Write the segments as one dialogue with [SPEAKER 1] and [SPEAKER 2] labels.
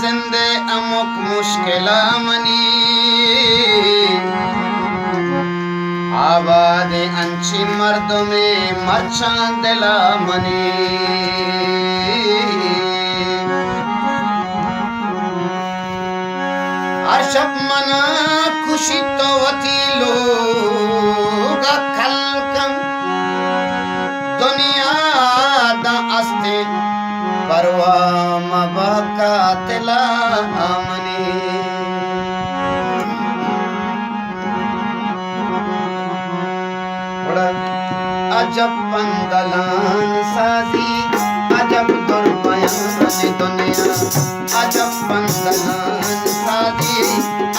[SPEAKER 1] जिंदे अमुक मुश्किला मनी आवाज अंशी मर्द में मर्चा दिला मनी अशब मना खुशी तो वती लोग खलकम दुनिया दा अस्ते परवा मबका तिला मनी अजब पंदलान साजी अजब दुर्बयान दुनिया अजब पंदलान साजी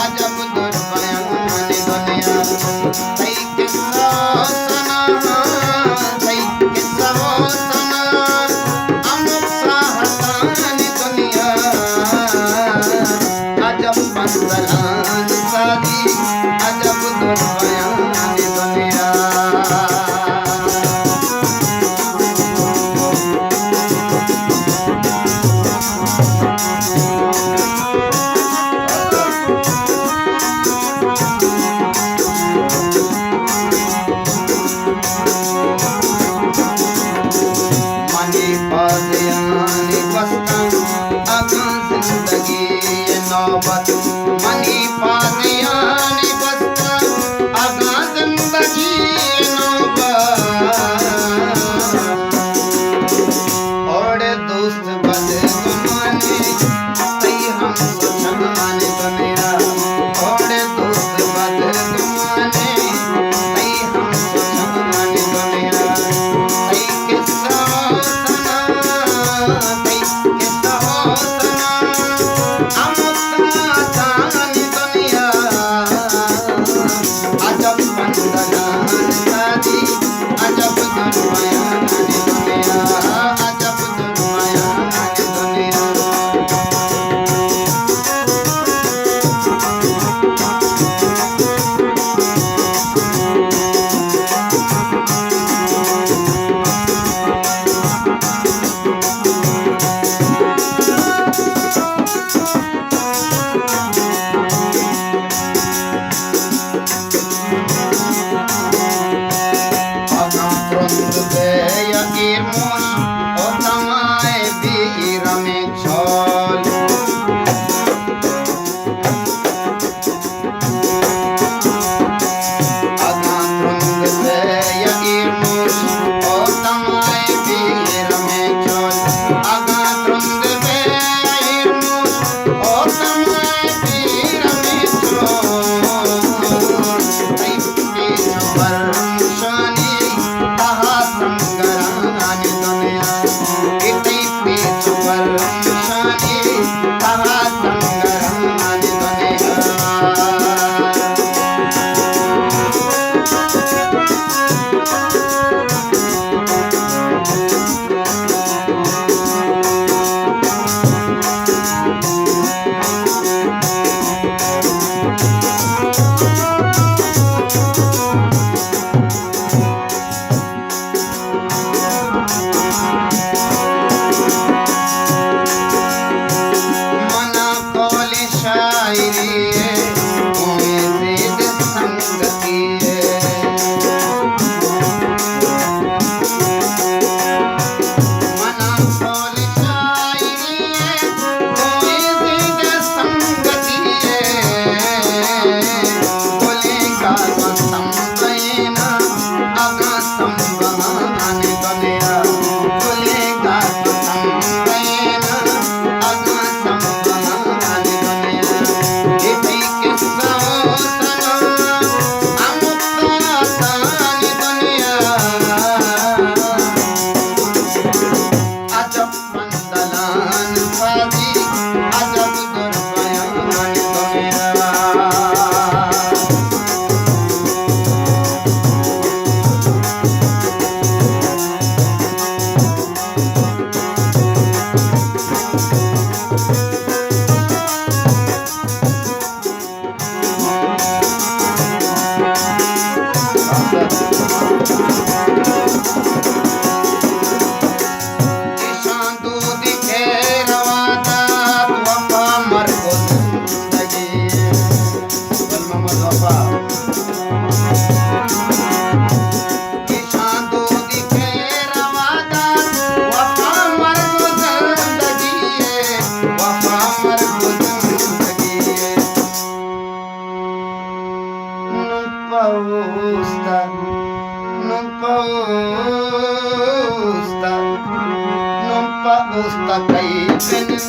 [SPEAKER 1] अजब दुर्बयान दुनिया सही किस्सा सना सही किस्सा सना अमुक साहतान दुनिया अजब पंदलान साजी अजब दुर्बयान दुनिया मनी पादियानी बस्ता आगा जिंदगी नौबत और दोस्त बदे गुमाने सही हम सुनाने दुनिया और दोस्त बदे गुमाने सही हम सुनाने दुनिया सही किस्सा सना सही किस्सा सना अजब पंदलान साजी अजब दुर्बयान दुनिया अजब दुर्बयान दुनिया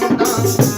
[SPEAKER 1] దండం